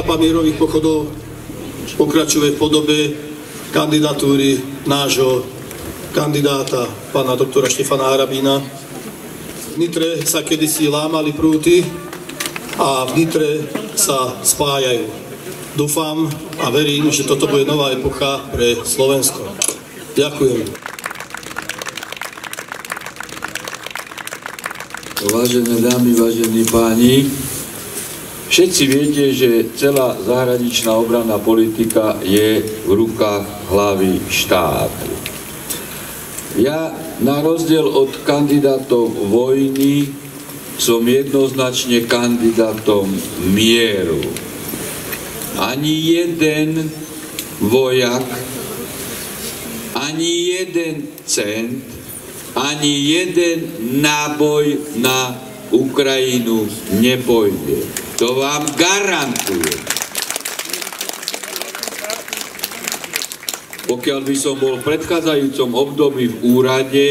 etapa mierových pochodov pokračuje v podobe kandidatúry nášho kandidáta, pána doktora Štefana Harabína. V Nitre sa kedysi lámali prúty a v Nitre sa spájajú. Dúfam a verím, že toto bude nová epocha pre Slovensko. Ďakujem. Vážené dámy, vážení páni, všetci viete, že celá zahraničná obranná politika je v rukách hlavy štátu. Ja, na rozdiel od kandidátov vojny, som jednoznačne kandidátom mieru. Ani jeden vojak, ani jeden cent, ani jeden náboj na Ukrajinu nepôjde. To vám garantujem. Pokiaľ by som bol v predchádzajúcom období v úrade,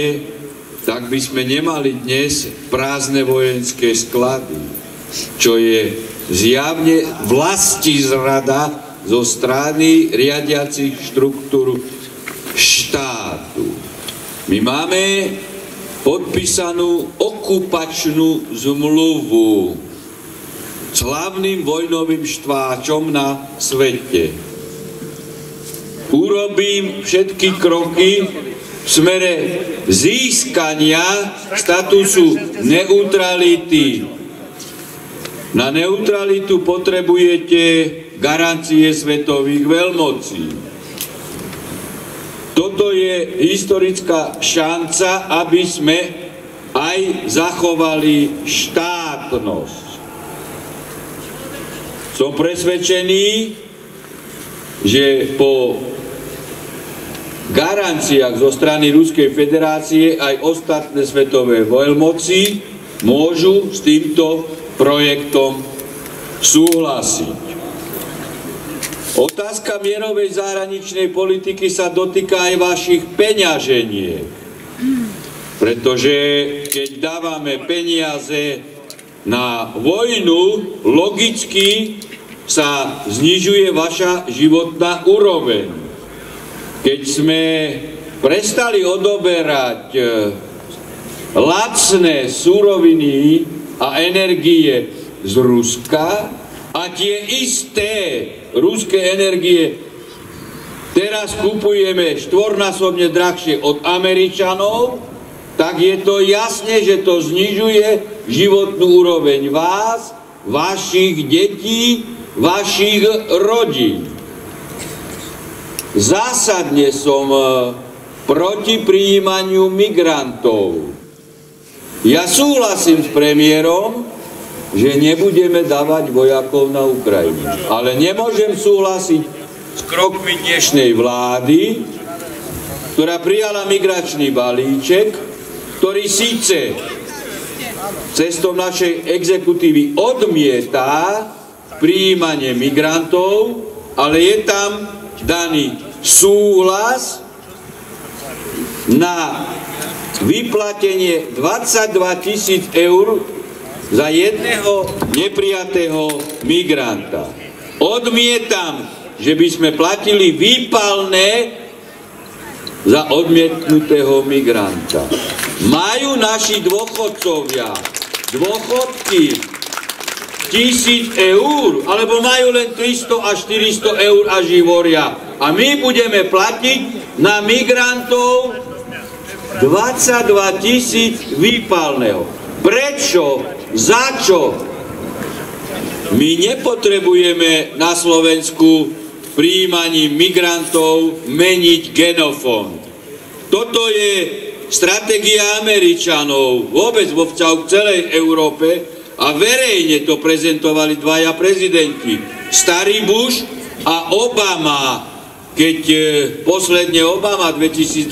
tak by sme nemali dnes prázdne vojenské sklady, čo je zjavne vlastizrada zo strany riadiacich štruktúr štátu. My máme podpísanú okupačnú zmluvu s hlavným vojnovým štváčom na svete. Urobím všetky kroky v smere získania statusu neutrality. Na neutralitu potrebujete garancie svetových veľmocí. Toto je historická šanca, aby sme aj zachovali štátnosť. Som presvedčený, že po garanciách zo strany Ruskej federácie aj ostatné svetové veľmoci môžu s týmto projektom súhlasiť. Otázka mierovej zahraničnej politiky sa dotýka aj vašich peňaženiek. Pretože keď dávame peniaze na vojnu, logicky sa znižuje vaša životná úroveň. Keď sme prestali odoberať lacné suroviny a energie z Ruska a tie isté ruské energie teraz kupujeme štvornásobne drahšie od Američanov, tak je to jasné, že to znižuje životnú úroveň vás, vašich detí, vašich rodín. Zásadne som proti prijímaniu migrantov. Ja súhlasím s premiérom, že nebudeme dávať vojakov na Ukrajinu. Ale nemôžem súhlasiť s krokmi dnešnej vlády, ktorá prijala migračný balíček, ktorý síce cestou našej exekutívy odmieta prijímanie migrantov, ale je tam daný súhlas na vyplatenie 22 000 eur za jedného neprijatého migranta. Odmietam, že by sme platili výpalné za odmietnutého migranta. Majú naši dôchodcovia dôchodky 1000 eur, alebo majú len 300 až 400 eur a živoria. A my budeme platiť na migrantov 22 000 výpalného. Prečo? Za čo? My nepotrebujeme na Slovensku prijímaním migrantov meniť genofond. Toto je stratégia Američanov, vôbec vo vzťahu k celej Európe, a verejne to prezentovali dvaja prezidenti. Starý Bush a Obama, keď posledne Obama 2012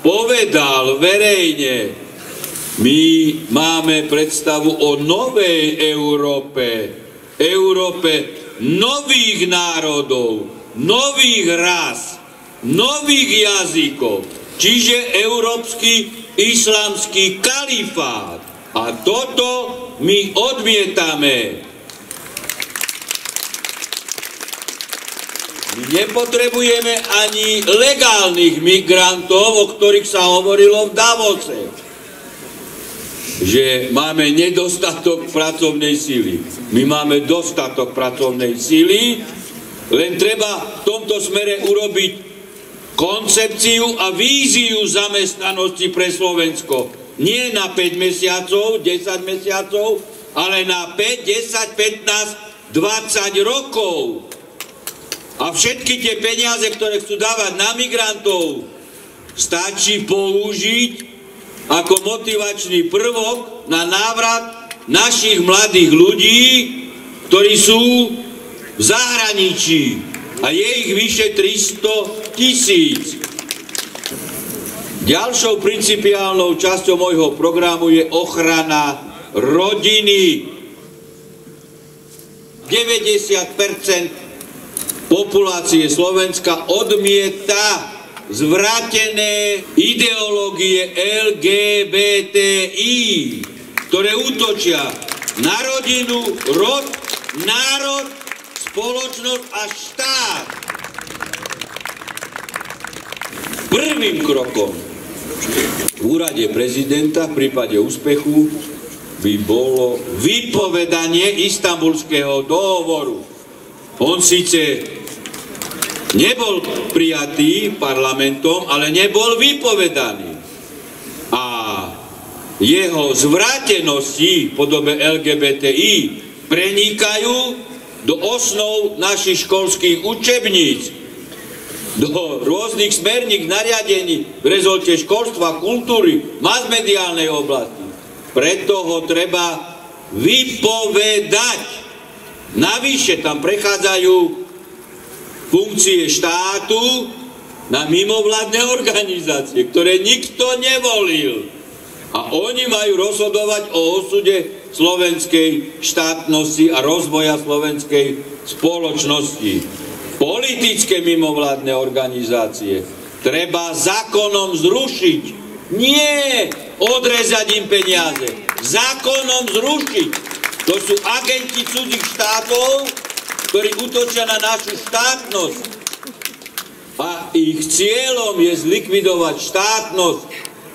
povedal verejne, my máme predstavu o novej Európe, Európe nových národov, nových ras, nových jazykov, čiže európsky islamský kalifát. A toto my odmietame. My nepotrebujeme ani legálnych migrantov, o ktorých sa hovorilo v Davose, že máme nedostatok pracovnej síly. My máme dostatok pracovnej síly, len treba v tomto smere urobiť koncepciu a víziu zamestnanosti pre Slovensko. Nie na 5 mesiacov, 10 mesiacov, ale na 5, 10, 15, 20 rokov. A všetky tie peniaze, ktoré chcú dávať na migrantov, stačí použiť ako motivačný prvok na návrat našich mladých ľudí, ktorí sú v zahraničí. A je ich vyše 300 000. Ďalšou principiálnou časťou môjho programu je ochrana rodiny. 90% populácie Slovenska odmieta zvrátené ideológie LGBTI, ktoré útočia na rodinu, rod, národ, spoločnosť a štát. Prvým krokom v úrade prezidenta v prípade úspechu by bolo vypovedanie Istanbulského dohovoru. On síce nebol prijatý parlamentom, ale nebol vypovedaný. A jeho zvrátenosti v podobe LGBTI prenikajú do osnov našich školských učebníc, do rôznych smerníc, nariadení v rezolte školstva, kultúry, masmediálnej oblasti. Preto ho treba vypovedať. Navyše tam prechádzajú funkcie štátu na mimovládne organizácie, ktoré nikto nevolil. A oni majú rozhodovať o osude slovenskej štátnosti a rozvoja slovenskej spoločnosti. Politické mimovládne organizácie treba zákonom zrušiť. Nie odrezať im peniaze. Zákonom zrušiť. To sú agenti cudzích štátov, ktorí útočia na našu štátnosť. A ich cieľom je zlikvidovať štátnosť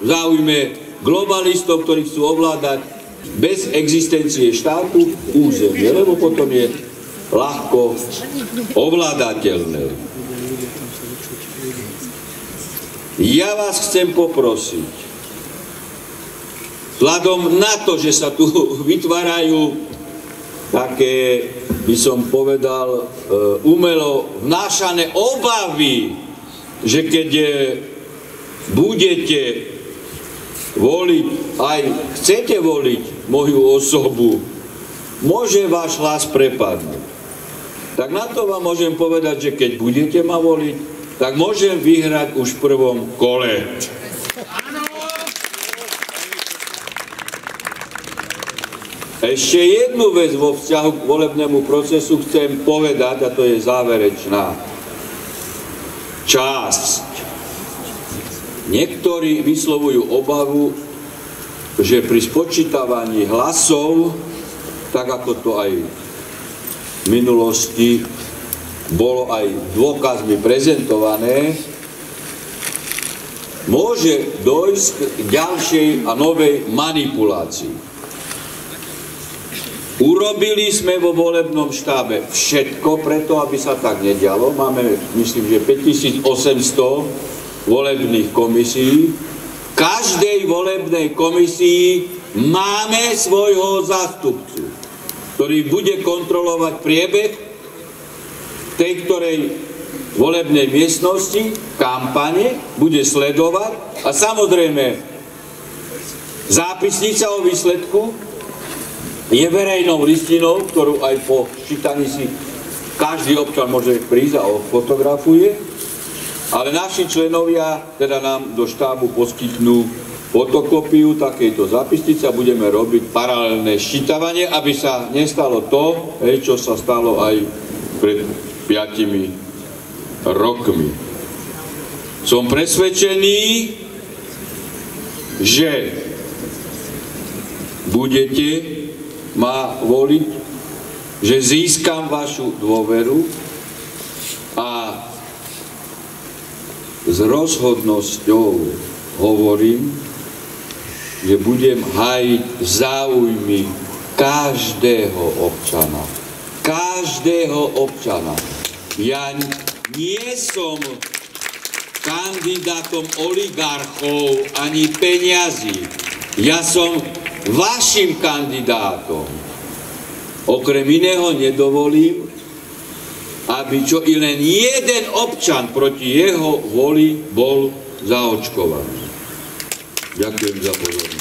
v záujme globalistov, ktorí chcú ovládať bez existencie štátu územie, lebo potom je ľahko ovládateľné. Ja vás chcem poprosiť, vzhľadom na to, že sa tu vytvárajú také, by som povedal, umelo vnášané obavy, že keď budete voliť, aj chcete voliť moju osobu, môže váš hlas prepadnúť. Tak na to vám môžem povedať, že keď budete ma voliť, tak môžem vyhrať už v prvom kole. Ešte jednu vec vo vzťahu k volebnému procesu chcem povedať, a to je záverečná časť. Niektorí vyslovujú obavu, že pri spočítavaní hlasov, tak ako to aj v minulosti bolo aj dôkazmi prezentované, môže dojsť k ďalšej a novej manipulácii. Urobili sme vo volebnom štábe všetko preto, aby sa tak nedialo. Máme, myslím, že 5800 volebných komisií. V každej volebnej komisii máme svojho zástupcu, ktorý bude kontrolovať priebeh tej ktorej volebnej miestnosti, kampane, bude sledovať a samozrejme zápisnica o výsledku je verejnou listinou, ktorú aj po čítaní si každý občan môže prísť a fotografuje, ale naši členovia teda nám do štábu poskytnú fotokopiu takejto zápisnice a budeme robiť paralelné ščítavanie, aby sa nestalo to, čo sa stalo aj pred 5 rokmi. Som presvedčený, že budete ma voliť, že získam vašu dôveru a s rozhodnosťou hovorím, že budem hájiť záujmy každého občana. Každého občana. Ja nie som kandidátom oligarchov ani peňazí. Ja som vašim kandidátom. Okrem iného nedovolím, aby čo i len jeden občan proti jeho voli bol zaočkovaný. Ďakujem za pozornosť.